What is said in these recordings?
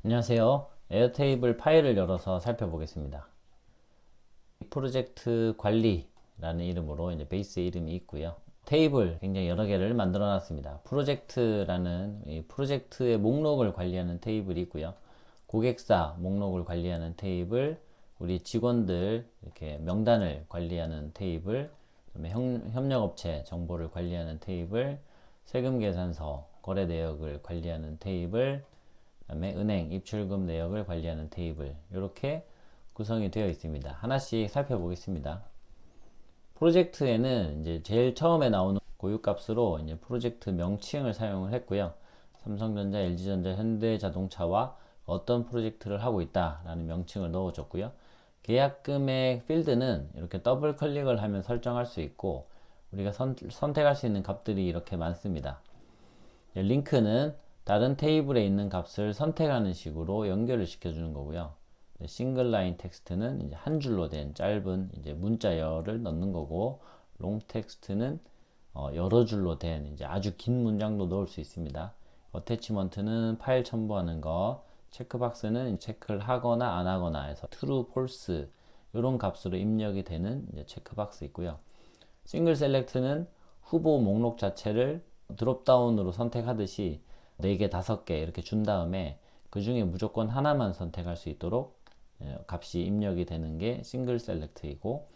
안녕하세요. 에어테이블 파일을 열어서 살펴보겠습니다. 프로젝트 관리라는 이름으로 이제 베이스 이름이 있고요. 테이블 굉장히 여러 개를 만들어 놨습니다. 프로젝트라는 이 프로젝트의 목록을 관리하는 테이블이 있고요. 고객사 목록을 관리하는 테이블, 우리 직원들 이렇게 명단을 관리하는 테이블, 그다음에 협력업체 정보를 관리하는 테이블, 세금 계산서, 거래 내역을 관리하는 테이블, 그다음에 은행 입출금 내역을 관리하는 테이블, 이렇게 구성이 되어 있습니다. 하나씩 살펴보겠습니다. 프로젝트에는 이제 제일 처음에 나오는 고유값으로 이제 프로젝트 명칭을 사용을 했고요. 삼성전자, LG전자, 현대자동차와 어떤 프로젝트를 하고 있다라는 명칭을 넣어줬고요. 계약금액 필드는 이렇게 더블 클릭을 하면 설정할 수 있고, 우리가 선택할 수 있는 값들이 이렇게 많습니다. 링크는 다른 테이블에 있는 값을 선택하는 식으로 연결을 시켜주는 거고요. 싱글 라인 텍스트는 이제 한 줄로 된 짧은 이제 문자열을 넣는 거고, 롱 텍스트는 여러 줄로 된 이제 아주 긴 문장도 넣을 수 있습니다. 어태치먼트는 파일 첨부하는 거, 체크박스는 체크를 하거나 안 하거나 해서 true, false 이런 값으로 입력이 되는 이제 체크박스 있고요. 싱글 셀렉트는 후보 목록 자체를 드롭다운으로 선택하듯이 4개, 5개 이렇게 준 다음에 그 중에 무조건 하나만 선택할 수 있도록 값이 입력이 되는 게 싱글 셀렉트이고,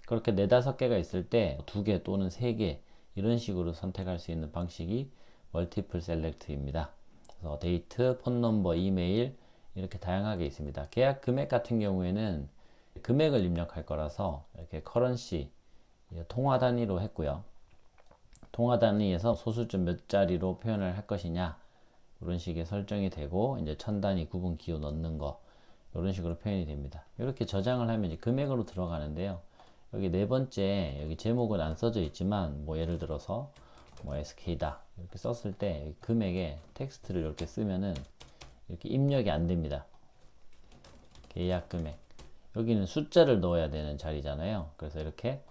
그렇게 4, 5개가 있을 때 2개 또는 3개 이런 식으로 선택할 수 있는 방식이 멀티플 셀렉트입니다. 그래서 데이트, 폰 넘버, 이메일 이렇게 다양하게 있습니다. 계약 금액 같은 경우에는 금액을 입력할 거라서 이렇게 커런시 통화 단위로 했고요. 통화 단위에서 소수점 몇 자리로 표현을 할 것이냐 이런 식의 설정이 되고, 이제 천 단위 구분 기호 넣는 거 이런 식으로 표현이 됩니다. 이렇게 저장을 하면 이제 금액으로 들어가는데요. 여기 네 번째, 여기 제목은 안 써져 있지만 뭐 예를 들어서 뭐 SK다 이렇게 썼을 때 금액에 텍스트를 이렇게 쓰면은 이렇게 입력이 안 됩니다. 계약 금액, 여기는 숫자를 넣어야 되는 자리잖아요. 그래서 이렇게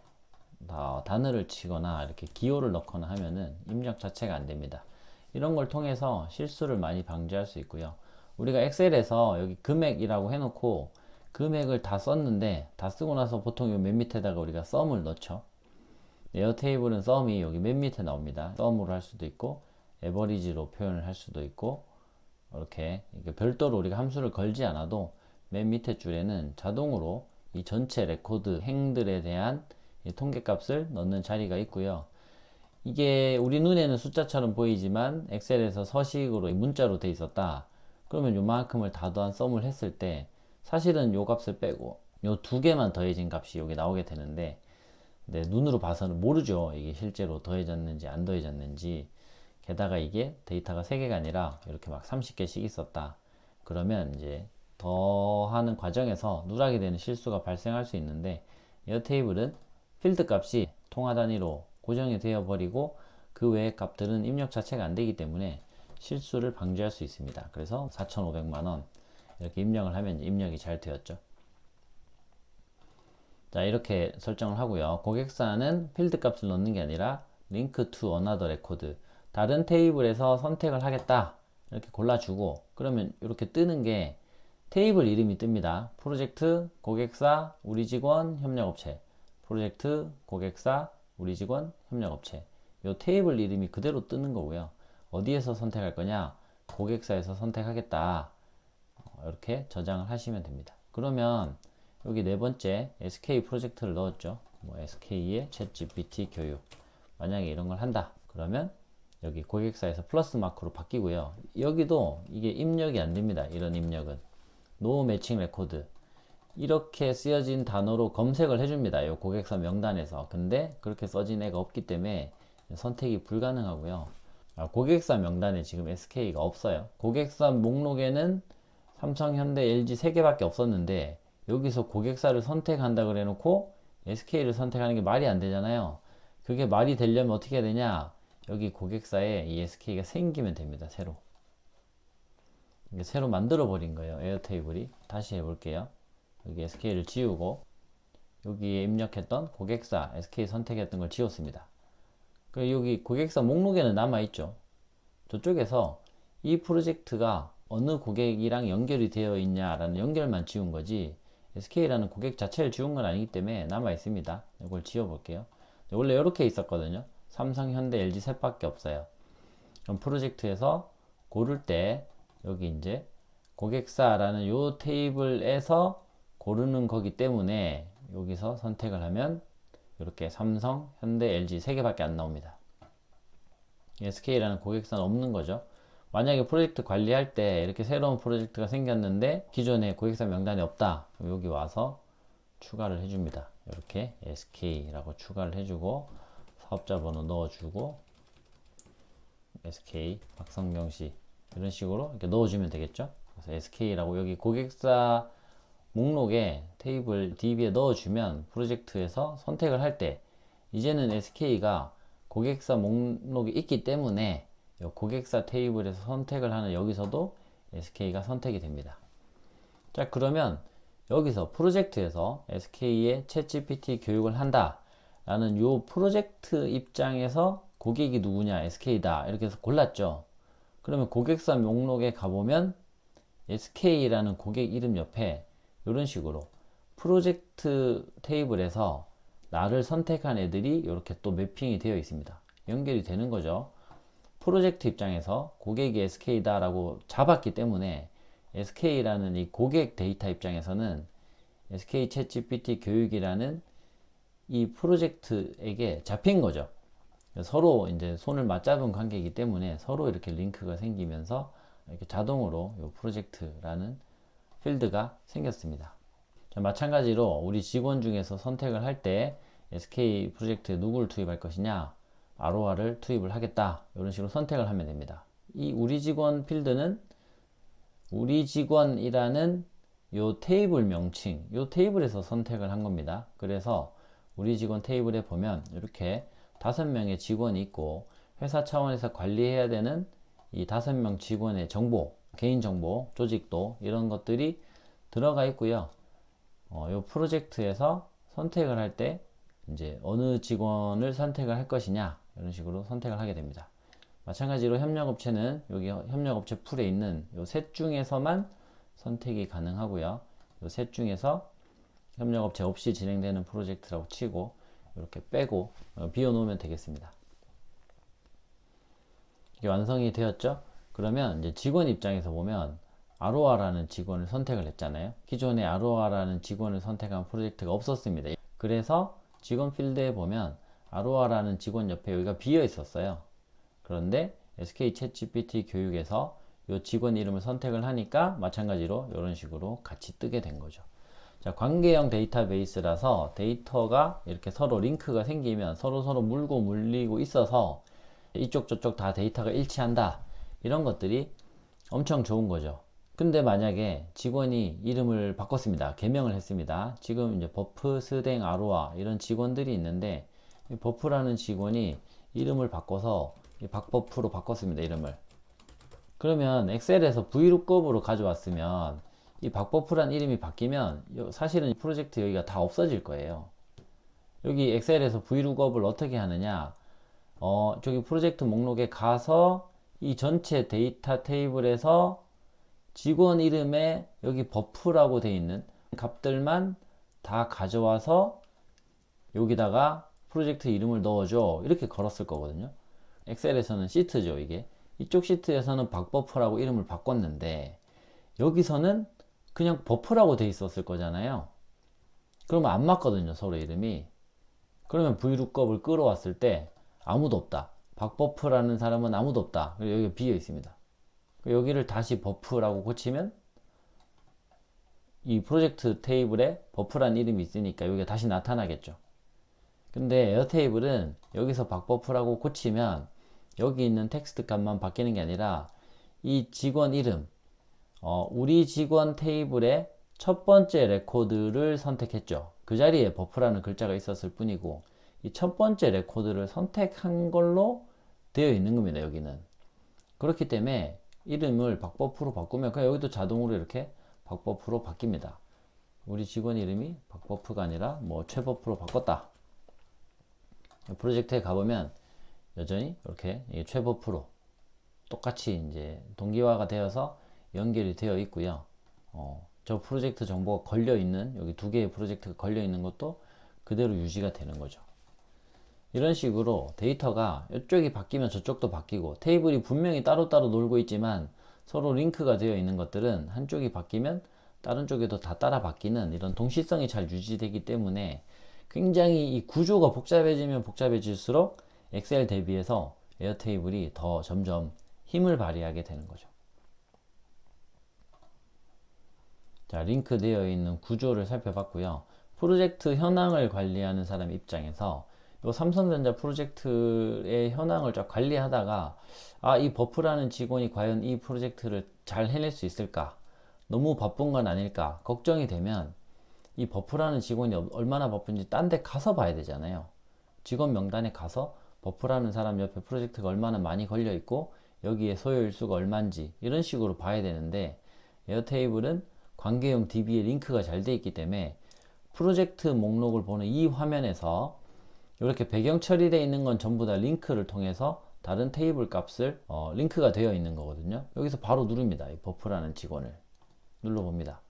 단어를 치거나 이렇게 기호를 넣거나 하면은 입력 자체가 안 됩니다. 이런 걸 통해서 실수를 많이 방지할 수 있고요. 우리가 엑셀에서 여기 금액이라고 해놓고 금액을 다 썼는데, 다 쓰고 나서 보통 맨 밑에다가 우리가 썸을 넣죠. 에어테이블은 썸이 여기 맨 밑에 나옵니다. 썸으로 할 수도 있고 에버리지로 표현을 할 수도 있고, 이렇게 별도로 우리가 함수를 걸지 않아도 맨 밑에 줄에는 자동으로 이 전체 레코드 행들에 대한 통계값을 넣는 자리가 있고요. 이게 우리 눈에는 숫자처럼 보이지만 엑셀에서 서식으로 문자로 돼 있었다. 그러면 요만큼을 다 더한 썸을 했을 때 사실은 요 값을 빼고 요 두 개만 더해진 값이 여기 나오게 되는데, 네, 눈으로 봐서는 모르죠. 이게 실제로 더해졌는지 안 더해졌는지. 게다가 이게 데이터가 3개가 아니라 이렇게 막 30개씩 있었다. 그러면 이제 더하는 과정에서 누락이 되는 실수가 발생할 수 있는데, 에어테이블은 필드 값이 통화 단위로 고정이 되어 버리고 그 외의 값들은 입력 자체가 안 되기 때문에 실수를 방지할 수 있습니다. 그래서 4,500만원 이렇게 입력을 하면 입력이 잘 되었죠. 자, 이렇게 설정을 하고요. 고객사는 필드 값을 넣는 게 아니라 link to another record, 다른 테이블에서 선택을 하겠다 이렇게 골라주고, 그러면 이렇게 뜨는 게 테이블 이름이 뜹니다. 프로젝트, 고객사, 우리 직원, 협력업체. 프로젝트, 고객사, 우리 직원, 협력업체. 이 테이블 이름이 그대로 뜨는 거고요. 어디에서 선택할 거냐? 고객사에서 선택하겠다. 이렇게 저장을 하시면 됩니다. 그러면 여기 네 번째 SK 프로젝트를 넣었죠. 뭐 SK의 챗GPT 교육. 만약에 이런 걸 한다. 그러면 여기 고객사에서 플러스 마크로 바뀌고요. 여기도 이게 입력이 안 됩니다. 이런 입력은. 노 매칭 레코드. 이렇게 쓰여진 단어로 검색을 해줍니다. 이 고객사 명단에서. 근데 그렇게 써진 애가 없기 때문에 선택이 불가능하고요. 고객사 명단에 지금 SK가 없어요. 고객사 목록에는 삼성, 현대, LG 3개밖에 없었는데 여기서 고객사를 선택한다 그래 놓고 SK를 선택하는 게 말이 안 되잖아요. 그게 말이 되려면 어떻게 해야 되냐? 여기 고객사에 이 SK가 생기면 됩니다. 새로 만들어 버린 거예요. 에어테이블이. 다시 해볼게요. 여기 SK를 지우고 여기에 입력했던 고객사 SK 선택했던 걸 지웠습니다. 여기 고객사 목록에는 남아있죠. 저쪽에서 이 프로젝트가 어느 고객이랑 연결이 되어 있냐라는 연결만 지운 거지 SK라는 고객 자체를 지운 건 아니기 때문에 남아 있습니다. 이걸 지워 볼게요. 원래 이렇게 있었거든요. 삼성, 현대, LG 셋밖에 없어요. 그럼 프로젝트에서 고를 때 여기 이제 고객사라는 요 테이블에서 고르는 거기 때문에 여기서 선택을 하면 이렇게 삼성, 현대, LG 세 개밖에 안 나옵니다. SK라는 고객사는 없는 거죠. 만약에 프로젝트 관리할 때 이렇게 새로운 프로젝트가 생겼는데 기존에 고객사 명단이 없다. 여기 와서 추가를 해줍니다. 이렇게 SK라고 추가를 해주고 사업자 번호 넣어주고 SK 박성경씨 이런 식으로 이렇게 넣어주면 되겠죠. 그래서 SK라고 여기 고객사 목록에 테이블 DB에 넣어주면 프로젝트에서 선택을 할 때 이제는 SK가 고객사 목록이 있기 때문에 고객사 테이블에서 선택을 하는 여기서도 SK가 선택이 됩니다. 자, 그러면 여기서 프로젝트에서 SK의 챗GPT 교육을 한다 라는 요 프로젝트 입장에서 고객이 누구냐, SK다 이렇게 해서 골랐죠. 그러면 고객사 목록에 가보면 SK라는 고객 이름 옆에 이런 식으로 프로젝트 테이블에서 나를 선택한 애들이 이렇게 또 매핑이 되어 있습니다. 연결이 되는 거죠. 프로젝트 입장에서 고객이 SK다 라고 잡았기 때문에 SK라는 이 고객 데이터 입장에서는 SK 챗GPT 교육이라는 이 프로젝트에게 잡힌 거죠. 서로 이제 손을 맞잡은 관계이기 때문에 서로 이렇게 링크가 생기면서 이렇게 자동으로 이 프로젝트라는 필드가 생겼습니다. 자, 마찬가지로 우리 직원 중에서 선택을 할 때 SK 프로젝트에 누구를 투입할 것이냐, 아로하를 투입을 하겠다 이런 식으로 선택을 하면 됩니다. 이 우리 직원 필드는 우리 직원이라는 요 테이블 명칭, 요 테이블에서 선택을 한 겁니다. 그래서 우리 직원 테이블에 보면 이렇게 5명의 직원이 있고 회사 차원에서 관리해야 되는 이 5명 직원의 정보, 개인정보, 조직도 이런 것들이 들어가 있고요. 요 프로젝트에서 선택을 할 때 이제 어느 직원을 선택을 할 것이냐 이런 식으로 선택을 하게 됩니다. 마찬가지로 협력업체는 여기 협력업체 풀에 있는 요 셋 중에서만 선택이 가능하고요. 요 셋 중에서 협력업체 없이 진행되는 프로젝트라고 치고 이렇게 빼고 비워 놓으면 되겠습니다. 이게 완성이 되었죠? 그러면 이제 직원 입장에서 보면 아로하라는 직원을 선택을 했잖아요. 기존에 아로하라는 직원을 선택한 프로젝트가 없었습니다. 그래서 직원 필드에 보면 아로하라는 직원 옆에 여기가 비어 있었어요. 그런데 SK 챗GPT 교육에서 이 직원 이름을 선택을 하니까 마찬가지로 이런 식으로 같이 뜨게 된 거죠. 자, 관계형 데이터베이스라서 데이터가 이렇게 서로 링크가 생기면 서로 물고 물리고 있어서 이쪽 저쪽 다 데이터가 일치한다. 이런 것들이 엄청 좋은 거죠. 근데 만약에 직원이 이름을 바꿨습니다. 개명을 했습니다. 지금 이제 버프, 스댕, 아로하 이런 직원들이 있는데 버프라는 직원이 이름을 바꿔서 박버프로 바꿨습니다. 이름을. 그러면 엑셀에서 VLOOKUP으로 가져왔으면 이 박버프란 이름이 바뀌면 사실은 프로젝트 여기가 다 없어질 거예요. 여기 엑셀에서 VLOOKUP을 어떻게 하느냐, 저기 프로젝트 목록에 가서 이 전체 데이터 테이블에서 직원 이름에 여기 버프라고 되어 있는 값들만 다 가져와서 여기다가 프로젝트 이름을 넣어줘 이렇게 걸었을 거거든요. 엑셀에서는 시트죠. 이게 이쪽 시트에서는 박버프라고 이름을 바꿨는데 여기서는 그냥 버프라고 돼 있었을 거잖아요. 그러면 안 맞거든요, 서로 이름이. 그러면 VLOOKUP을 끌어왔을 때 아무도 없다. 박버프라는 사람은 아무도 없다. 그리고 여기가 비어 있습니다. 여기를 다시 버프라고 고치면 이 프로젝트 테이블에 버프란 이름이 있으니까 여기가 다시 나타나겠죠. 근데 에어테이블은 여기서 박버프라고 고치면 여기 있는 텍스트 값만 바뀌는 게 아니라 이 직원 이름, 우리 직원 테이블의 첫 번째 레코드를 선택했죠. 그 자리에 버프라는 글자가 있었을 뿐이고 이 첫 번째 레코드를 선택한 걸로 되어 있는 겁니다. 여기는. 그렇기 때문에 이름을 박버프로 바꾸면 그냥 여기도 자동으로 이렇게 박버프로 바뀝니다. 우리 직원 이름이 박버프가 아니라 뭐 최버프로 바꿨다. 프로젝트에 가보면 여전히 이렇게 최버프로 똑같이 이제 동기화가 되어서 연결이 되어 있고요. 저 프로젝트 정보가 걸려 있는 여기 두 개의 프로젝트가 걸려 있는 것도 그대로 유지가 되는 거죠. 이런 식으로 데이터가 이쪽이 바뀌면 저쪽도 바뀌고, 테이블이 분명히 따로따로 놀고 있지만 서로 링크가 되어 있는 것들은 한쪽이 바뀌면 다른 쪽에도 다 따라 바뀌는 이런 동시성이 잘 유지되기 때문에 굉장히 이 구조가 복잡해지면 복잡해질수록 엑셀 대비해서 에어테이블이 더 점점 힘을 발휘하게 되는 거죠. 자, 링크되어 있는 구조를 살펴봤고요. 프로젝트 현황을 관리하는 사람 입장에서 이 삼성전자 프로젝트의 현황을 쫙 관리하다가 이 버프라는 직원이 과연 이 프로젝트를 잘 해낼 수 있을까? 너무 바쁜 건 아닐까? 걱정이 되면 이 버프라는 직원이 얼마나 바쁜지 딴 데 가서 봐야 되잖아요. 직원 명단에 가서 버프라는 사람 옆에 프로젝트가 얼마나 많이 걸려 있고 여기에 소요일수가 얼마인지 이런 식으로 봐야 되는데, 에어테이블은 관계형 DB에 링크가 잘 돼 있기 때문에 프로젝트 목록을 보는 이 화면에서 이렇게 배경 처리되어 있는 건 전부 다 링크를 통해서 다른 테이블 값을 링크가 되어 있는 거거든요. 여기서 바로 누릅니다. 이 버프라는 직원을 눌러봅니다.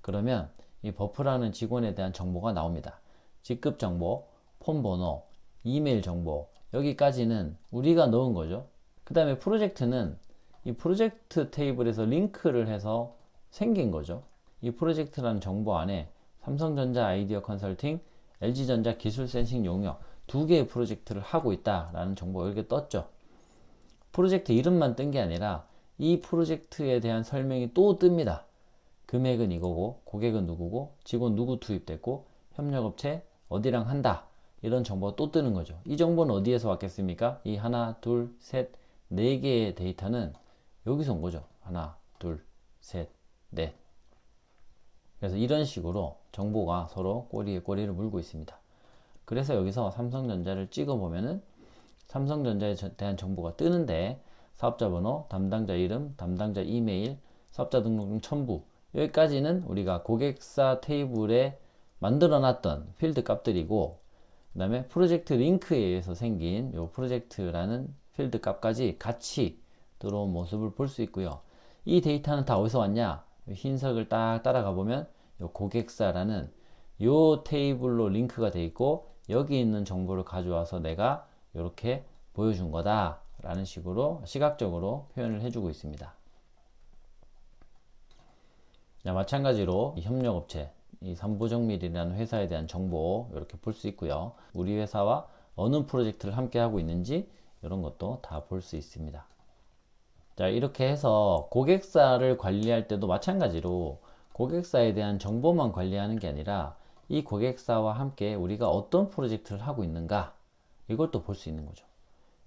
그러면 이 버프라는 직원에 대한 정보가 나옵니다. 직급 정보, 폰 번호, 이메일 정보, 여기까지는 우리가 넣은 거죠. 그 다음에 프로젝트는 이 프로젝트 테이블에서 링크를 해서 생긴 거죠. 이 프로젝트라는 정보 안에 삼성전자 아이디어 컨설팅, LG전자 기술 센싱 용역 두 개의 프로젝트를 하고 있다라는 정보가 이렇게 떴죠. 프로젝트 이름만 뜬 게 아니라 이 프로젝트에 대한 설명이 또 뜹니다. 금액은 이거고, 고객은 누구고, 직원 누구 투입됐고, 협력업체 어디랑 한다, 이런 정보가 또 뜨는 거죠. 이 정보는 어디에서 왔겠습니까? 이 하나, 둘, 셋, 네 개의 데이터는 여기서 온 거죠. 하나, 둘, 셋, 넷. 그래서 이런 식으로 정보가 서로 꼬리에 꼬리를 물고 있습니다. 그래서 여기서 삼성전자를 찍어 보면은 삼성전자에 대한 정보가 뜨는데, 사업자 번호, 담당자 이름, 담당자 이메일, 사업자 등록증 첨부, 여기까지는 우리가 고객사 테이블에 만들어 놨던 필드 값들이고, 그 다음에 프로젝트 링크에 의해서 생긴 요 프로젝트라는 필드 값까지 같이 들어온 모습을 볼 수 있고요. 이 데이터는 다 어디서 왔냐? 흰색을 딱 따라가 보면 요 고객사라는 요 테이블로 링크가 돼 있고, 여기 있는 정보를 가져와서 내가 이렇게 보여준 거다 라는 식으로 시각적으로 표현을 해주고 있습니다. 자, 마찬가지로 이 협력업체, 이 삼보정밀이라는 회사에 대한 정보 이렇게 볼 수 있고요. 우리 회사와 어느 프로젝트를 함께 하고 있는지 이런 것도 다 볼 수 있습니다. 자, 이렇게 해서 고객사를 관리할 때도 마찬가지로 고객사에 대한 정보만 관리하는 게 아니라 이 고객사와 함께 우리가 어떤 프로젝트를 하고 있는가, 이걸 또 볼 수 있는 거죠.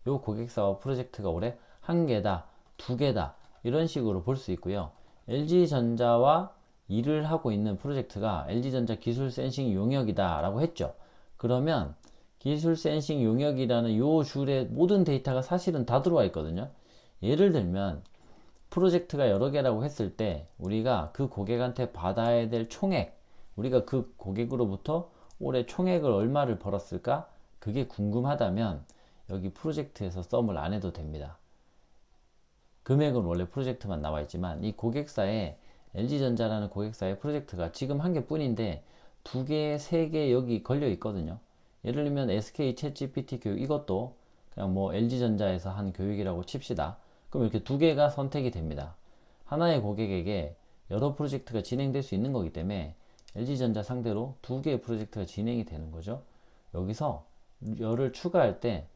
이 고객사와 프로젝트가 올해 한 개다, 두 개다, 이런 식으로 볼 수 있고요. LG전자와 일을 하고 있는 프로젝트가 LG전자 기술 센싱 용역이다 라고 했죠. 그러면 기술 센싱 용역이라는 요 줄에 모든 데이터가 사실은 다 들어와 있거든요. 예를 들면 프로젝트가 여러 개라고 했을 때 우리가 그 고객한테 받아야 될 총액, 우리가 그 고객으로부터 올해 총액을 얼마를 벌었을까? 그게 궁금하다면 여기 프로젝트에서 썸을 안 해도 됩니다. 금액은 원래 프로젝트만 나와 있지만 이 고객사에 LG전자라는 고객사의 프로젝트가 지금 한 개뿐인데 두 개, 세 개 여기 걸려 있거든요. 예를 들면 SK 챗GPT 교육, 이것도 그냥 뭐 LG전자에서 한 교육이라고 칩시다. 그럼 이렇게 두 개가 선택이 됩니다. 하나의 고객에게 여러 프로젝트가 진행될 수 있는 거기 때문에 LG전자 상대로 두 개의 프로젝트가 진행이 되는 거죠. 여기서 열을 추가할 때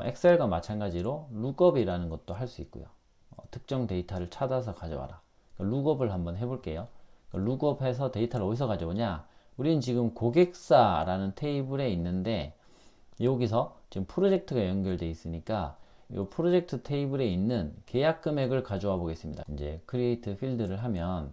엑셀과 마찬가지로 룩업이라는 것도 할 수 있고요. 특정 데이터를 찾아서 가져와라. 그러니까 룩업을 한번 해볼게요. 그러니까 룩업해서 데이터를 어디서 가져오냐? 우리는 지금 고객사라는 테이블에 있는데 여기서 지금 프로젝트가 연결되어 있으니까 이 프로젝트 테이블에 있는 계약 금액을 가져와 보겠습니다. 이제 크리에이트 필드를 하면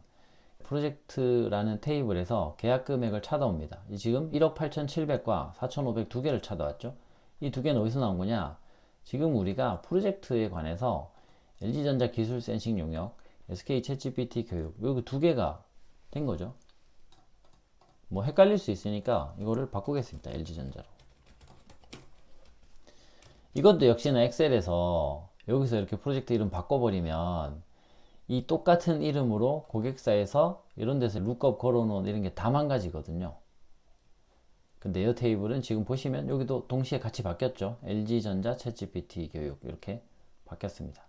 프로젝트라는 테이블에서 계약 금액을 찾아옵니다. 지금 1억 8,700과 4,500 두 개를 찾아왔죠. 이 두 개는 어디서 나온 거냐? 지금 우리가 프로젝트에 관해서 LG전자 기술 센싱 용역, SK 챗GPT 교육, 여기 두 개가 된 거죠. 뭐 헷갈릴 수 있으니까 이거를 바꾸겠습니다. LG전자로. 이것도 역시나 엑셀에서 여기서 이렇게 프로젝트 이름 바꿔버리면 이 똑같은 이름으로 고객사에서 이런 데서 룩업 걸어놓은 이런 게 다 망가지거든요. 근데 에어테이블은 지금 보시면 여기도 동시에 같이 바뀌었죠. LG전자 챗GPT 교육 이렇게 바뀌었습니다.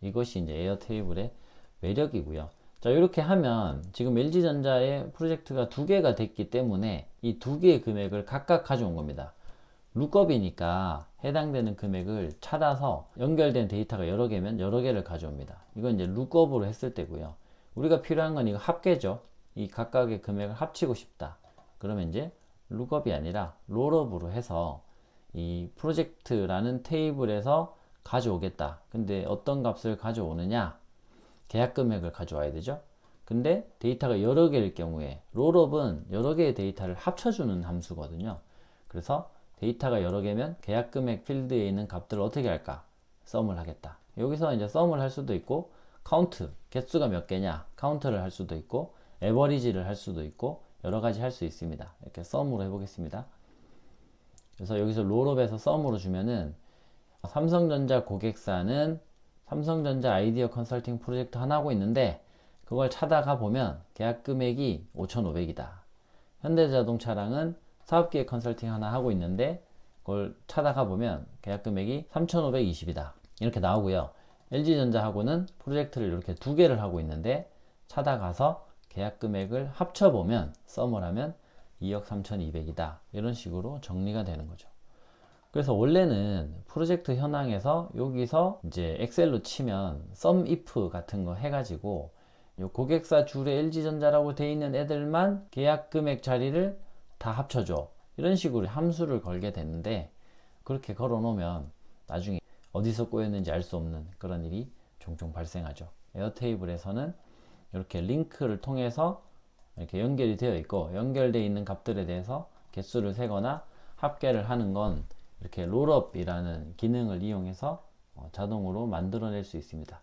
이것이 이제 에어테이블의 매력이고요. 자, 이렇게 하면 지금 LG전자의 프로젝트가 두 개가 됐기 때문에 이 두 개의 금액을 각각 가져온 겁니다. 룩업이니까 해당되는 금액을 찾아서 연결된 데이터가 여러 개면 여러 개를 가져옵니다. 이건 이제 룩업으로 했을 때고요. 우리가 필요한 건 이거 합계죠. 이 각각의 금액을 합치고 싶다. 그러면 이제 룩업이 아니라 롤업으로 해서 이 프로젝트라는 테이블에서 가져오겠다. 근데 어떤 값을 가져오느냐? 계약 금액을 가져와야 되죠. 근데 데이터가 여러 개일 경우에 롤업은 여러 개의 데이터를 합쳐주는 함수거든요. 그래서 데이터가 여러 개면 계약 금액 필드에 있는 값들을 어떻게 할까? 썸을 하겠다. 여기서 이제 썸을 할 수도 있고 카운트, 개수가 몇 개냐? 카운트를 할 수도 있고 에버리지를 할 수도 있고 여러 가지 할 수 있습니다. 이렇게 썸으로 해보겠습니다. 그래서 여기서 롤업에서 썸으로 주면은 삼성전자 고객사는 삼성전자 아이디어 컨설팅 프로젝트 하나 하고 있는데 그걸 찾아가 보면 계약 금액이 5,500이다. 현대자동차랑은 사업기획 컨설팅 하나 하고 있는데 그걸 찾아가 보면 계약 금액이 3,520이다. 이렇게 나오고요. LG전자하고는 프로젝트를 이렇게 두 개를 하고 있는데 찾아가서 계약 금액을 합쳐보면 썸을 하면 2억 3,200이다. 이런 식으로 정리가 되는 거죠. 그래서 원래는 프로젝트 현황에서 여기서 이제 엑셀로 치면 sum if 같은 거 해가지고 요 고객사 줄에 LG전자라고 돼 있는 애들만 계약 금액 자리를 다 합쳐줘. 이런 식으로 함수를 걸게 되는데 그렇게 걸어 놓으면 나중에 어디서 꼬였는지 알 수 없는 그런 일이 종종 발생하죠. 에어테이블에서는 이렇게 링크를 통해서 이렇게 연결이 되어 있고 연결되어 있는 값들에 대해서 개수를 세거나 합계를 하는 건 이렇게 롤업이라는 기능을 이용해서 자동으로 만들어낼 수 있습니다.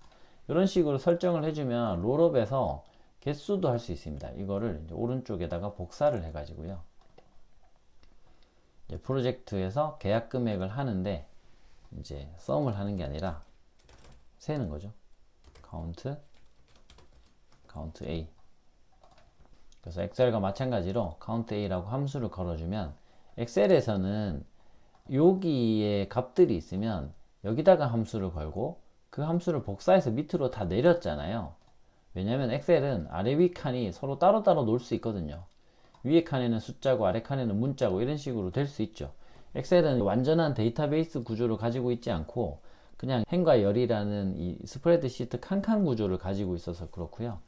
이런 식으로 설정을 해주면 롤업에서 개수도 할 수 있습니다. 이거를 이제 오른쪽에다가 복사를 해가지고요. 이제 프로젝트에서 계약 금액을 하는데 이제 썸을 하는 게 아니라 세는 거죠. 카운트 A. 그래서 엑셀과 마찬가지로 count A라고 함수를 걸어주면 엑셀에서는 여기에 값들이 있으면 여기다가 함수를 걸고 그 함수를 복사해서 밑으로 다 내렸잖아요. 왜냐면 엑셀은 아래 위 칸이 서로 따로따로 놓을 수 있거든요. 위에 칸에는 숫자고 아래 칸에는 문자고 이런 식으로 될 수 있죠. 엑셀은 완전한 데이터베이스 구조를 가지고 있지 않고 그냥 행과 열이라는 이 스프레드시트 칸칸 구조를 가지고 있어서 그렇고요.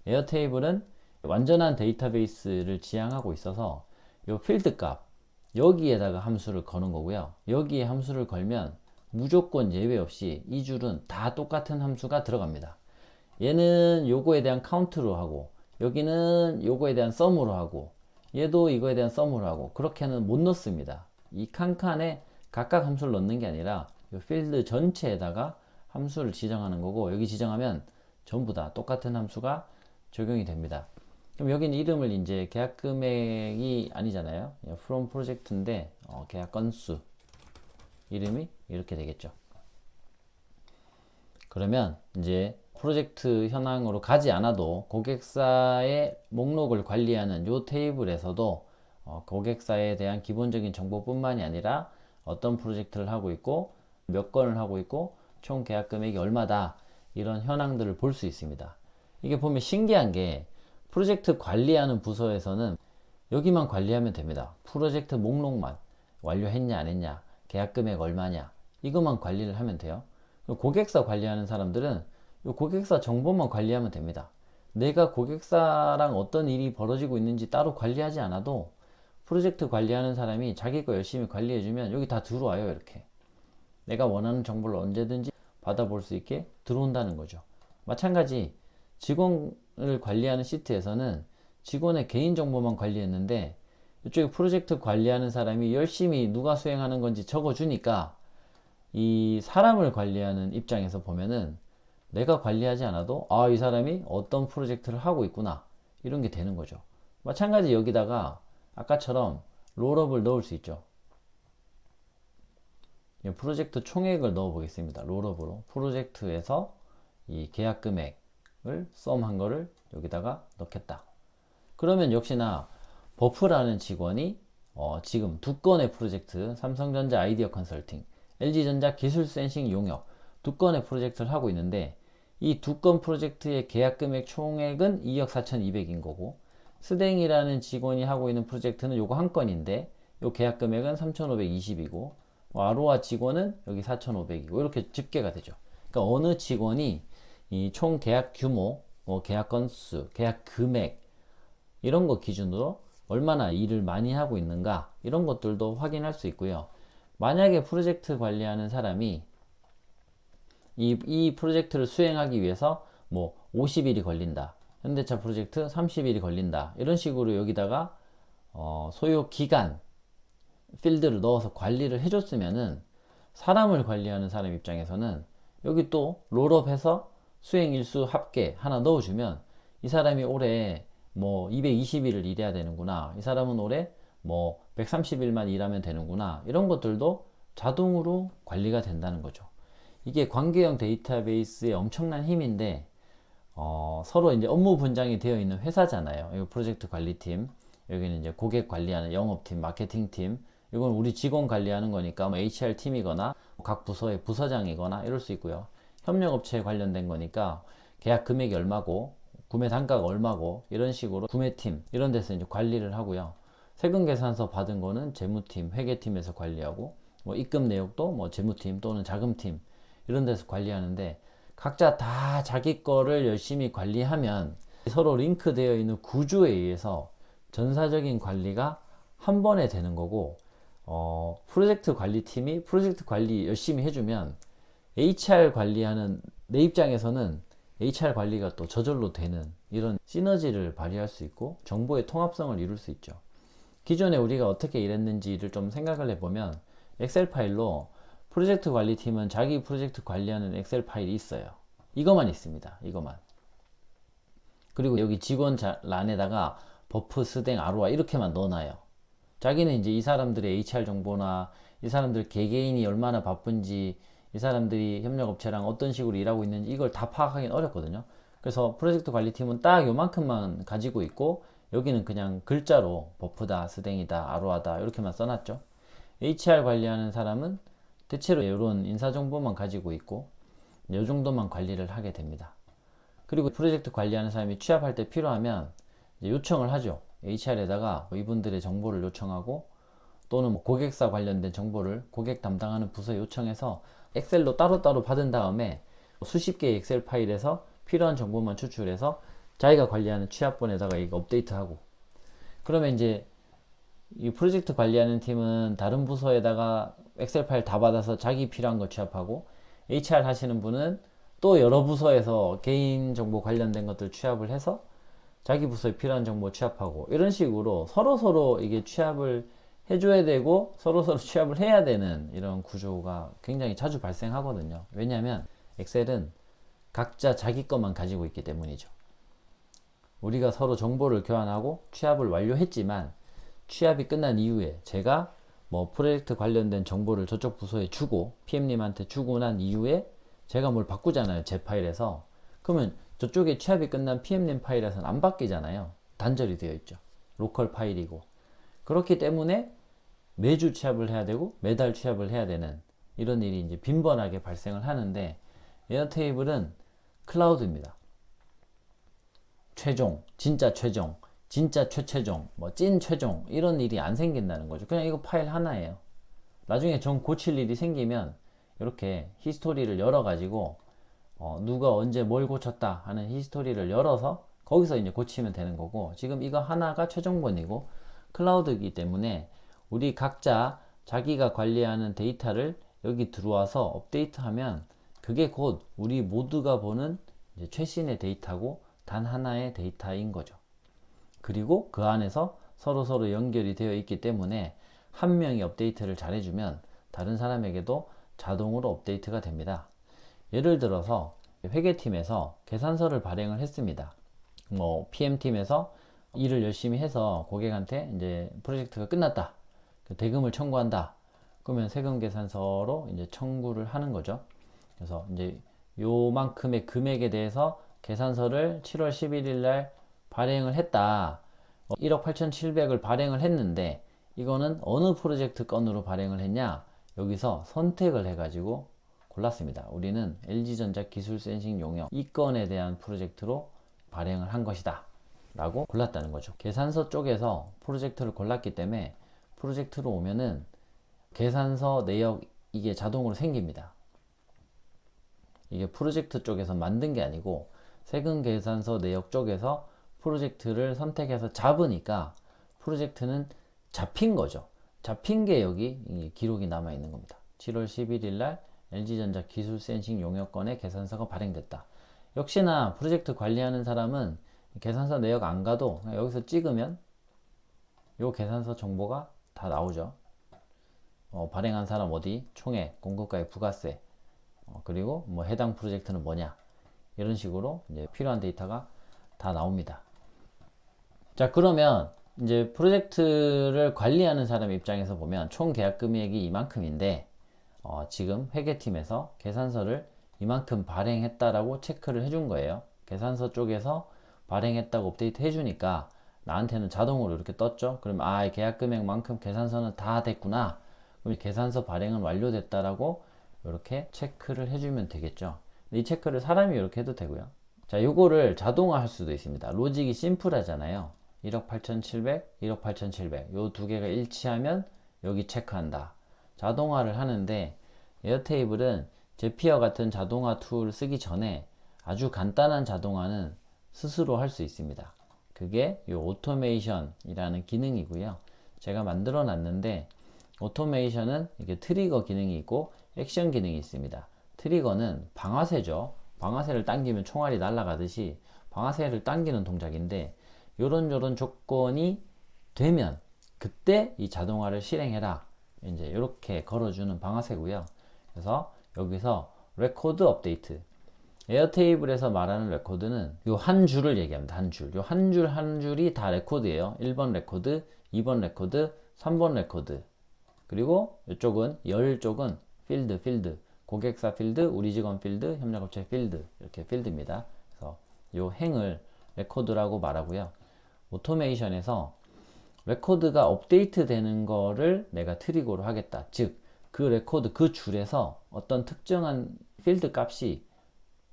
에어테이블은 완전한 데이터베이스를 지향하고 있어서 이 필드 값 여기에다가 함수를 거는 거고요. 여기에 함수를 걸면 무조건 예외 없이 이 줄은 다 똑같은 함수가 들어갑니다. 얘는 요거에 대한 카운트로 하고 여기는 요거에 대한 썸으로 하고 얘도 이거에 대한 썸으로 하고 그렇게는 못 넣습니다. 이 칸칸에 각각 함수를 넣는 게 아니라 이 필드 전체에다가 함수를 지정하는 거고 여기 지정하면 전부 다 똑같은 함수가 적용이 됩니다. 그럼 여기는 이름을 이제 계약 금액이 아니잖아요. from 프로젝트인데 계약 건수 이름이 이렇게 되겠죠. 그러면 이제 프로젝트 현황으로 가지 않아도 고객사의 목록을 관리하는 이 테이블에서도 고객사에 대한 기본적인 정보뿐만이 아니라 어떤 프로젝트를 하고 있고 몇 건을 하고 있고 총 계약 금액이 얼마다 이런 현황들을 볼 수 있습니다. 이게 보면 신기한 게 프로젝트 관리하는 부서에서는 여기만 관리하면 됩니다. 프로젝트 목록만 완료했냐 안 했냐 계약 금액 얼마냐 이것만 관리를 하면 돼요. 고객사 관리하는 사람들은 이 고객사 정보만 관리하면 됩니다. 내가 고객사랑 어떤 일이 벌어지고 있는지 따로 관리하지 않아도 프로젝트 관리하는 사람이 자기 거 열심히 관리해주면 여기 다 들어와요. 이렇게 내가 원하는 정보를 언제든지 받아볼 수 있게 들어온다는 거죠. 마찬가지 직원을 관리하는 시트에서는 직원의 개인정보만 관리했는데 이쪽에 프로젝트 관리하는 사람이 열심히 누가 수행하는 건지 적어주니까 이 사람을 관리하는 입장에서 보면은 내가 관리하지 않아도 이 사람이 어떤 프로젝트를 하고 있구나 이런 게 되는 거죠. 마찬가지 여기다가 아까처럼 롤업을 넣을 수 있죠. 프로젝트 총액을 넣어 보겠습니다. 롤업으로 프로젝트에서 이 계약 금액 썸한 거를 여기다가 넣겠다. 그러면 역시나 버프라는 직원이 지금 두 건의 프로젝트, 삼성전자 아이디어 컨설팅, LG전자 기술 센싱 용역 두 건의 프로젝트를 하고 있는데, 이 두 건 프로젝트의 계약 금액 총액은 2억 4,200인 거고, 스댕이라는 직원이 하고 있는 프로젝트는 요거 한 건인데 요 계약 금액은 3,520이고, 아로아 직원은 여기 4,500이고, 이렇게 집계가 되죠. 그러니까 어느 직원이 이 총 계약 규모, 계약 건수, 계약 금액 이런 거 기준으로 얼마나 일을 많이 하고 있는가, 이런 것들도 확인할 수 있고요. 만약에 프로젝트 관리하는 사람이 이 프로젝트를 수행하기 위해서 뭐 50일이 걸린다, 현대차 프로젝트 30일이 걸린다, 이런 식으로 여기다가 소요 기간 필드를 넣어서 관리를 해줬으면은, 사람을 관리하는 사람 입장에서는 여기 또 롤업해서 수행 일수 합계 하나 넣어주면, 이 사람이 올해 뭐 220일을 일해야 되는구나, 이 사람은 올해 뭐 130일만 일하면 되는구나, 이런 것들도 자동으로 관리가 된다는 거죠. 이게 관계형 데이터베이스의 엄청난 힘인데, 서로 이제 업무 분장이 되어 있는 회사잖아요. 이 프로젝트 관리팀, 여기는 이제 고객 관리하는 영업팀, 마케팅팀, 이건 우리 직원 관리하는 거니까 뭐 HR팀이거나 각 부서의 부서장이거나 이럴 수 있고요. 협력업체에 관련된 거니까 계약 금액이 얼마고 구매 단가가 얼마고, 이런 식으로 구매팀 이런 데서 이제 관리를 하고요. 세금 계산서 받은 거는 재무팀, 회계팀에서 관리하고, 뭐 입금 내역도 뭐 재무팀 또는 자금팀 이런 데서 관리하는데, 각자 다 자기 거를 열심히 관리하면 서로 링크되어 있는 구조에 의해서 전사적인 관리가 한 번에 되는 거고, 프로젝트 관리팀이 프로젝트 관리 열심히 해주면 HR 관리하는 내 입장에서는 HR 관리가 또 저절로 되는, 이런 시너지를 발휘할 수 있고 정보의 통합성을 이룰 수 있죠. 기존에 우리가 어떻게 일했는지를 좀 생각을 해보면, 엑셀 파일로 프로젝트 관리팀은 자기 프로젝트 관리하는 엑셀 파일이 있어요. 이것만 있습니다. 이것만. 그리고 여기 직원 란에다가 버프, 스댕, 아로아 이렇게만 넣어놔요. 자기는 이제 이 사람들의 HR 정보나 이 사람들 개개인이 얼마나 바쁜지, 이 사람들이 협력업체랑 어떤 식으로 일하고 있는지 이걸 다 파악하기는 어렵거든요. 그래서 프로젝트 관리팀은 딱 요만큼만 가지고 있고, 여기는 그냥 글자로 버프다, 스댕이다, 아로아다 이렇게만 써놨죠. HR 관리하는 사람은 대체로 이런 인사정보만 가지고 있고, 이 정도만 관리를 하게 됩니다. 그리고 프로젝트 관리하는 사람이 취업할 때 필요하면 요청을 하죠. HR에다가 이분들의 정보를 요청하고, 또는 뭐 고객사 관련된 정보를 고객 담당하는 부서에 요청해서 엑셀로 따로따로 받은 다음에 수십 개의 엑셀 파일에서 필요한 정보만 추출해서 자기가 관리하는 취합본에다가 이거 업데이트하고, 그러면 이제 이 프로젝트 관리하는 팀은 다른 부서에다가 엑셀 파일 다 받아서 자기 필요한 거 취합하고, HR 하시는 분은 또 여러 부서에서 개인 정보 관련된 것들 취합을 해서 자기 부서에 필요한 정보 취합하고, 이런 식으로 서로서로 이게 취합을 해줘야 되고 서로서로 취합을 해야 되는 이런 구조가 굉장히 자주 발생하거든요. 왜냐하면 엑셀은 각자 자기 것만 가지고 있기 때문이죠. 우리가 서로 정보를 교환하고 취합을 완료했지만, 취합이 끝난 이후에 제가 뭐 프로젝트 관련된 정보를 저쪽 부서에 주고 PM님한테 주고 난 이후에 제가 뭘 바꾸잖아요, 제 파일에서. 그러면 저쪽에 취합이 끝난 PM님 파일에서는 안 바뀌잖아요. 단절이 되어 있죠. 로컬 파일이고. 그렇기 때문에 매주 취합을 해야 되고 매달 취합을 해야 되는 이런 일이 이제 빈번하게 발생을 하는데, 에어테이블은 클라우드입니다. 최종, 진짜 최종, 진짜 최최종, 뭐 찐 최종 이런 일이 안 생긴다는 거죠. 그냥 이거 파일 하나예요. 나중에 정 고칠 일이 생기면 이렇게 히스토리를 열어 가지고 누가 언제 뭘 고쳤다 하는 히스토리를 열어서 거기서 이제 고치면 되는 거고, 지금 이거 하나가 최종본이고 클라우드이기 때문에 우리 각자 자기가 관리하는 데이터를 여기 들어와서 업데이트하면 그게 곧 우리 모두가 보는 이제 최신의 데이터고 단 하나의 데이터인 거죠. 그리고 그 안에서 서로 연결이 되어 있기 때문에 한 명이 업데이트를 잘 해주면 다른 사람에게도 자동으로 업데이트가 됩니다. 예를 들어서 회계팀에서 계산서를 발행을 했습니다. 뭐 PM팀에서 일을 열심히 해서 고객한테 이제 프로젝트가 끝났다, 대금을 청구한다, 그러면 세금 계산서로 이제 청구를 하는 거죠. 그래서 이제 요만큼의 금액에 대해서 계산서를 7월 11일 날 발행을 했다. 1억 8,700을 발행을 했는데 이거는 어느 프로젝트 건으로 발행을 했냐? 여기서 선택을 해가지고 골랐습니다. 우리는 LG전자 기술 센싱 용역 이 건에 대한 프로젝트로 발행을 한 것이다 라고 골랐다는 거죠. 계산서 쪽에서 프로젝트를 골랐기 때문에 프로젝트로 오면은 계산서 내역 이게 자동으로 생깁니다. 이게 프로젝트 쪽에서 만든 게 아니고 세금 계산서 내역 쪽에서 프로젝트를 선택해서 잡으니까 프로젝트는 잡힌 거죠. 잡힌 게 여기 기록이 남아 있는 겁니다. 7월 11일 날 LG전자 기술 센싱 용역권의 계산서가 발행됐다. 역시나 프로젝트 관리하는 사람은 계산서 내역 안 가도 그냥 여기서 찍으면 요 계산서 정보가 다 나오죠. 발행한 사람 어디, 총액, 공급가액, 부가세, 그리고 뭐 해당 프로젝트는 뭐냐 이런 식으로 이제 필요한 데이터가 다 나옵니다. 자, 그러면 이제 프로젝트를 관리하는 사람 입장에서 보면 총 계약 금액이 이만큼인데 지금 회계팀에서 계산서를 이만큼 발행했다라고 체크를 해준 거예요. 계산서 쪽에서 발행했다고 업데이트 해주니까 나한테는 자동으로 이렇게 떴죠. 그럼 계약 금액만큼 계산서는 다 됐구나. 그럼 계산서 발행은 완료됐다라고 이렇게 체크를 해주면 되겠죠. 이 체크를 사람이 이렇게 해도 되고요. 자, 요거를 자동화 할 수도 있습니다. 로직이 심플하잖아요. 1억 8,700, 1억 8,700 요 두 개가 일치하면 여기 체크한다. 자동화를 하는데 에어테이블은 제피어 같은 자동화 툴을 쓰기 전에 아주 간단한 자동화는 스스로 할 수 있습니다. 그게 요 오토메이션이라는 기능이고요. 제가 만들어 놨는데 오토메이션은 이게 트리거 기능이 있고 액션 기능이 있습니다. 트리거는 방아쇠죠. 방아쇠를 당기면 총알이 날아가듯이 방아쇠를 당기는 동작인데 요런 조건이 되면 그때 이 자동화를 실행해라. 이제 이렇게 걸어주는 방아쇠고요. 그래서 여기서 레코드 업데이트 에어테이블에서 말하는 레코드는 요 한 줄을 얘기합니다. 한 줄. 요 한 줄 한 줄이 다 레코드예요. 1번 레코드, 2번 레코드, 3번 레코드. 그리고 이쪽은 열 쪽은 필드, 고객사 필드, 우리 직원 필드, 협력업체 필드 이렇게 필드입니다. 그래서 요 행을 레코드라고 말하고요. 오토메이션에서 레코드가 업데이트 되는 거를 내가 트리거로 하겠다. 즉, 그 레코드 그 줄에서 어떤 특정한 필드 값이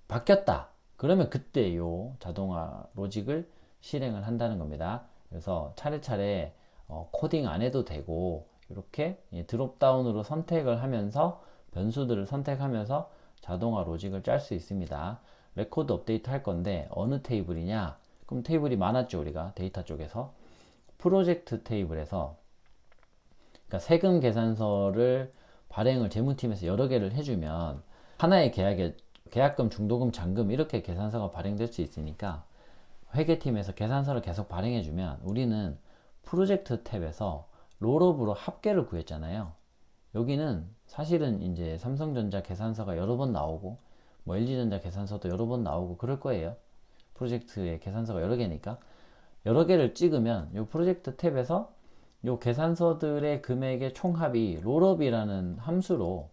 바뀌었다. 그러면 그때 요 자동화 로직을 실행을 한다는 겁니다. 그래서 차례차례 코딩 안 해도 되고 이렇게 드롭다운으로 선택을 하면서 변수들을 선택하면서 자동화 로직을 짤 수 있습니다. 레코드 업데이트 할 건데 어느 테이블이냐? 그럼 테이블이 많았죠. 우리가 데이터 쪽에서 프로젝트 테이블에서 그러니까 세금 계산서를 발행을 재무팀에서 여러 개를 해주면 하나의 계약에 계약금, 중도금, 잔금 이렇게 계산서가 발행될 수 있으니까 회계팀에서 계산서를 계속 발행해주면 우리는 프로젝트 탭에서 롤업으로 합계를 구했잖아요. 여기는 사실은 이제 삼성전자 계산서가 여러 번 나오고 뭐 LG전자 계산서도 여러 번 나오고 그럴 거예요. 프로젝트의 계산서가 여러 개니까 여러 개를 찍으면 이 프로젝트 탭에서 이 계산서들의 금액의 총합이 롤업이라는 함수로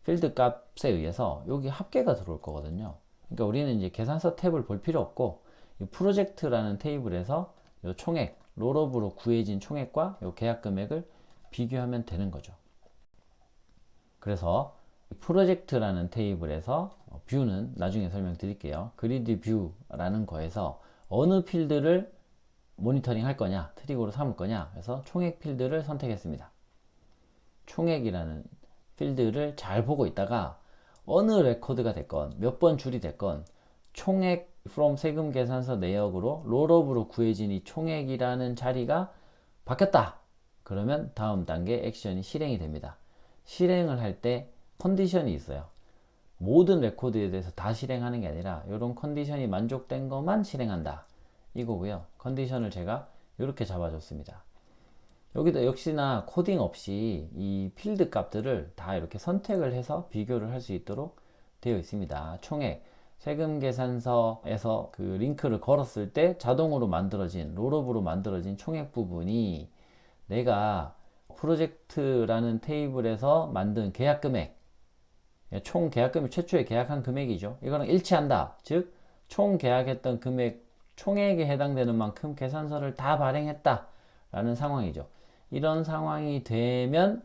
필드 값에 의해서 여기 합계가 들어올 거거든요. 그러니까 우리는 이제 계산서 탭을 볼 필요 없고 이 프로젝트라는 테이블에서 이 총액, 롤업으로 구해진 총액과 이 계약 금액을 비교하면 되는 거죠. 그래서 프로젝트라는 테이블에서 뷰는 나중에 설명드릴게요. 그리드 뷰라는 거에서 어느 필드를 모니터링 할 거냐, 트리거로 삼을 거냐 해서 총액 필드를 선택했습니다. 총액이라는 필드를 잘 보고 있다가 어느 레코드가 됐건 몇 번 줄이 됐건 총액 from 세금 계산서 내역으로 롤업으로 구해진 이 총액이라는 자리가 바뀌었다. 그러면 다음 단계 액션이 실행이 됩니다. 실행을 할 때 컨디션이 있어요. 모든 레코드에 대해서 다 실행하는 게 아니라 이런 컨디션이 만족된 것만 실행한다. 이거고요. 컨디션을 제가 이렇게 잡아줬습니다. 여기도 역시나 코딩 없이 이 필드 값들을 다 이렇게 선택을 해서 비교를 할 수 있도록 되어 있습니다. 총액, 세금 계산서에서 그 링크를 걸었을 때 자동으로 만들어진, 롤업으로 만들어진 총액 부분이 내가 프로젝트라는 테이블에서 만든 계약 금액, 총 계약 금액 최초에 계약한 금액이죠. 이거랑 일치한다. 즉 총 계약했던 금액 총액에 해당되는 만큼 계산서를 다 발행했다 라는 상황이죠. 이런 상황이 되면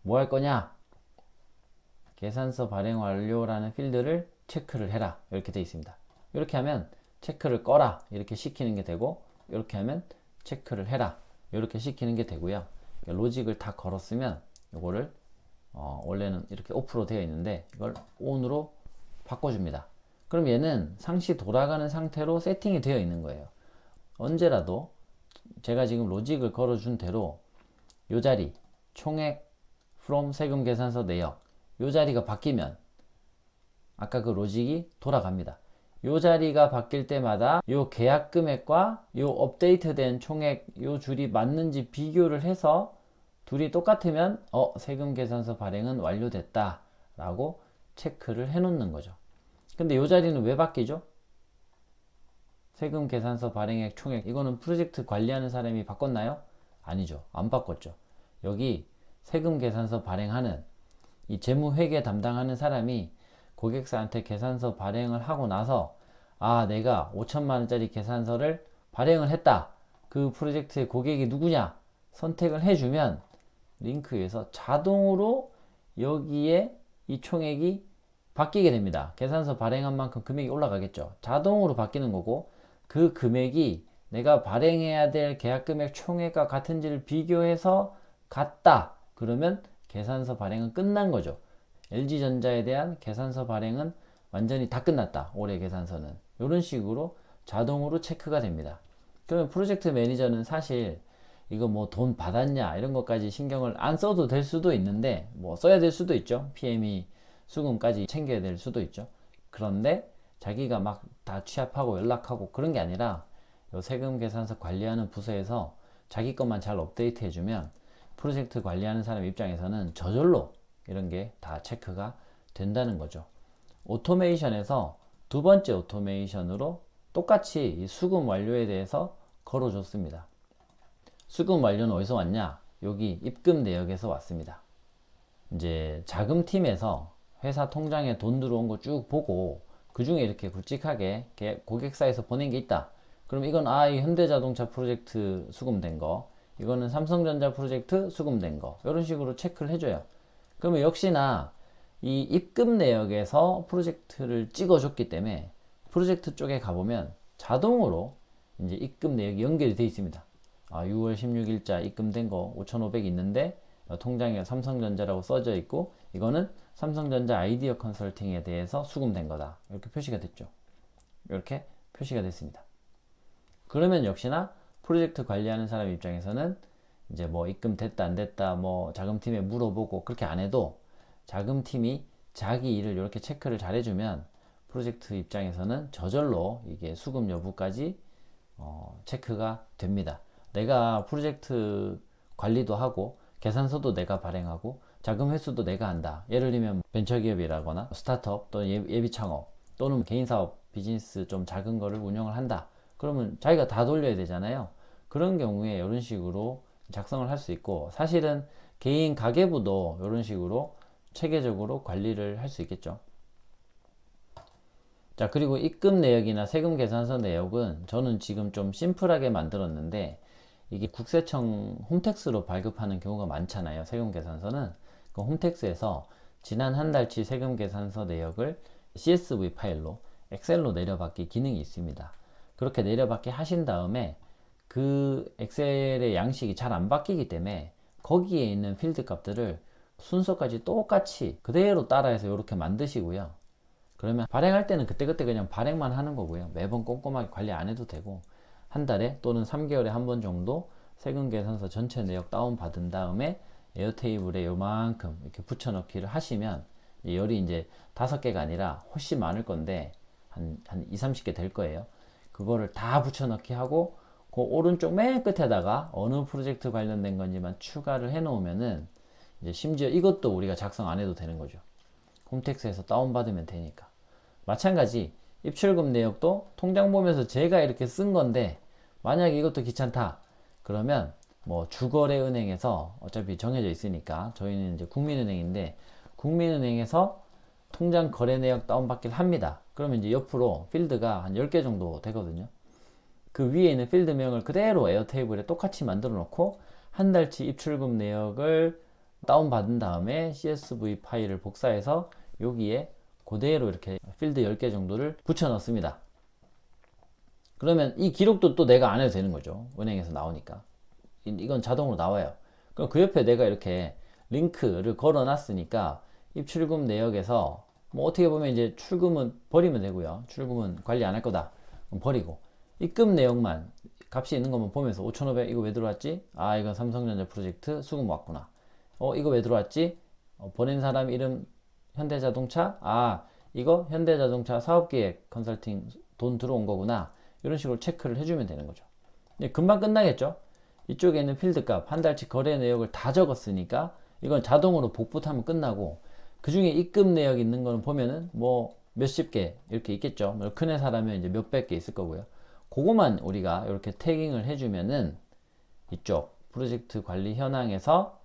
뭐 할 거냐? 계산서 발행 완료라는 필드를 체크를 해라 이렇게 되어 있습니다. 이렇게 하면 체크를 꺼라 이렇게 시키는 게 되고, 이렇게 하면 체크를 해라 이렇게 시키는 게 되고요. 로직을 다 걸었으면 이거를 원래는 이렇게 오프로 되어 있는데 이걸 ON으로 바꿔줍니다. 그럼 얘는 상시 돌아가는 상태로 세팅이 되어 있는 거예요. 언제라도 제가 지금 로직을 걸어준 대로 이 자리 총액 from 세금 계산서 내역 이 자리가 바뀌면 아까 그 로직이 돌아갑니다. 이 자리가 바뀔 때마다 이 계약 금액과 이 업데이트된 총액 이 줄이 맞는지 비교를 해서 둘이 똑같으면 세금 계산서 발행은 완료됐다 라고 체크를 해 놓는 거죠. 근데 이 자리는 왜 바뀌죠? 세금 계산서 발행액 총액 이거는 프로젝트 관리하는 사람이 바꿨나요? 아니죠. 안 바꿨죠. 여기 세금 계산서 발행하는 이 재무회계 담당하는 사람이 고객사한테 계산서 발행을 하고 나서 내가 5천만 원짜리 계산서를 발행을 했다. 그 프로젝트의 고객이 누구냐? 선택을 해주면 링크에서 자동으로 여기에 이 총액이 바뀌게 됩니다. 계산서 발행한 만큼 금액이 올라가겠죠. 자동으로 바뀌는 거고, 그 금액이 내가 발행해야 될 계약금액 총액과 같은지를 비교해서 같다. 그러면 계산서 발행은 끝난 거죠. LG전자에 대한 계산서 발행은 완전히 다 끝났다. 올해 계산서는. 이런 식으로 자동으로 체크가 됩니다. 그러면 프로젝트 매니저는 사실 이거 뭐 돈 받았냐 이런 것까지 신경을 안 써도 될 수도 있는데, 뭐 써야 될 수도 있죠. PM이 수금까지 챙겨야 될 수도 있죠. 그런데 자기가 막 다 취합하고 연락하고 그런 게 아니라 요 세금 계산서 관리하는 부서에서 자기 것만 잘 업데이트 해주면 프로젝트 관리하는 사람 입장에서는 저절로 이런 게 다 체크가 된다는 거죠. 오토메이션에서 두 번째 오토메이션으로 똑같이 이 수금 완료에 대해서 걸어줬습니다. 수금 완료는 어디서 왔냐? 여기 입금 내역에서 왔습니다. 이제 자금팀에서 회사 통장에 돈 들어온 거 쭉 보고 그 중에 이렇게 굵직하게 고객사에서 보낸 게 있다. 그럼 이건 이 현대자동차 프로젝트 수금된 거, 이거는 삼성전자 프로젝트 수금된 거, 이런 식으로 체크를 해줘요. 그러면 역시나 이 입금 내역에서 프로젝트를 찍어줬기 때문에 프로젝트 쪽에 가보면 자동으로 이제 입금 내역이 연결이 되어 있습니다. 6월 16일자 입금된 거 5,500 있는데 통장에 삼성전자라고 써져 있고, 이거는 삼성전자 아이디어 컨설팅에 대해서 수금된 거다. 이렇게 표시가 됐죠. 이렇게 표시가 됐습니다. 그러면 역시나 프로젝트 관리하는 사람 입장에서는 이제 뭐 입금됐다 안 됐다 뭐 자금팀에 물어보고 그렇게 안 해도 자금팀이 자기 일을 이렇게 체크를 잘 해주면 프로젝트 입장에서는 저절로 이게 수금 여부까지 체크가 됩니다. 내가 프로젝트 관리도 하고 계산서도 내가 발행하고 자금 회수도 내가 한다. 예를 들면 벤처기업이라거나 스타트업 또는 예비 창업 또는 개인사업 비즈니스 좀 작은 거를 운영을 한다. 그러면 자기가 다 돌려야 되잖아요. 그런 경우에 이런 식으로 작성을 할 수 있고, 사실은 개인 가계부도 이런 식으로 체계적으로 관리를 할 수 있겠죠. 자, 그리고 입금 내역이나 세금 계산서 내역은 저는 지금 좀 심플하게 만들었는데, 이게 국세청 홈택스로 발급하는 경우가 많잖아요. 세금 계산서는 그 홈택스에서 지난 한 달치 세금 계산서 내역을 CSV 파일로 엑셀로 내려받기 기능이 있습니다. 그렇게 내려받기 하신 다음에 그 엑셀의 양식이 잘 안 바뀌기 때문에 거기에 있는 필드 값들을 순서까지 똑같이 그대로 따라해서 이렇게 만드시고요. 그러면 발행할 때는 그때그때 그냥 발행만 하는 거고요. 매번 꼼꼼하게 관리 안 해도 되고, 한 달에 또는 3개월에 한 번 정도 세금 계산서 전체 내역 다운 받은 다음에 에어테이블에 요만큼 이렇게 붙여넣기를 하시면 열이 이제 5개가 아니라 훨씬 많을 건데 한 2, 30개 될 거예요. 그거를 다 붙여넣기 하고 그 오른쪽 맨 끝에다가 어느 프로젝트 관련된 건지만 추가를 해 놓으면은 이제 심지어 이것도 우리가 작성 안 해도 되는 거죠. 홈택스에서 다운받으면 되니까. 마찬가지 입출금 내역도 통장 보면서 제가 이렇게 쓴 건데 만약에 이것도 귀찮다 그러면 뭐 주거래은행에서 어차피 정해져 있으니까, 저희는 이제 국민은행인데 국민은행에서 통장 거래 내역 다운받기를 합니다. 그러면 이제 옆으로 필드가 한 10개 정도 되거든요. 그 위에 있는 필드명을 그대로 에어테이블에 똑같이 만들어 놓고 한 달치 입출금 내역을 다운받은 다음에 CSV 파일을 복사해서 여기에 그대로 이렇게 필드 10개 정도를 붙여 넣습니다. 그러면 이 기록도 또 내가 안 해도 되는 거죠. 은행에서 나오니까. 이건 자동으로 나와요. 그럼 그 옆에 내가 이렇게 링크를 걸어 놨으니까 입출금 내역에서 뭐 어떻게 보면 이제 출금은 버리면 되고요. 출금은 관리 안 할 거다. 그럼 버리고 입금 내역만 값이 있는 것만 보면서 5,500 이거 왜 들어왔지? 아, 이건 삼성전자 프로젝트 수금 왔구나. 이거 왜 들어왔지? 보낸 사람 이름 현대자동차? 아, 이거 현대자동차 사업계획 컨설팅 돈 들어온 거구나. 이런 식으로 체크를 해주면 되는 거죠. 금방 끝나겠죠? 이쪽에 있는 필드값 한 달치 거래 내역을 다 적었으니까 이건 자동으로 복붙하면 끝나고, 그 중에 입금 내역 있는 거는 보면은 뭐 몇십 개 이렇게 있겠죠. 뭐 큰 회사라면 이제 몇백 개 있을 거고요. 그거만 우리가 이렇게 태깅을 해주면은 이쪽 프로젝트 관리 현황에서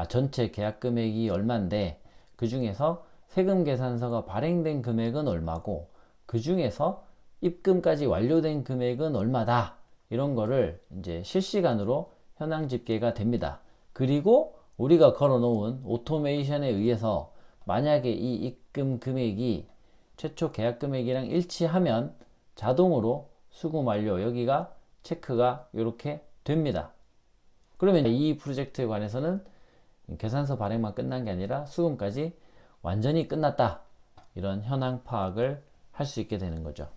전체 계약 금액이 얼마인데 그 중에서 세금 계산서가 발행된 금액은 얼마고 그 중에서 입금까지 완료된 금액은 얼마다, 이런 거를 이제 실시간으로 현황 집계가 됩니다. 그리고 우리가 걸어 놓은 오토메이션에 의해서 만약에 이 입금 금액이 최초 계약 금액이랑 일치하면 자동으로 수금 완료, 여기가 체크가 이렇게 됩니다. 그러면 이 프로젝트에 관해서는 계산서 발행만 끝난 게 아니라 수금까지 완전히 끝났다, 이런 현황 파악을 할 수 있게 되는 거죠.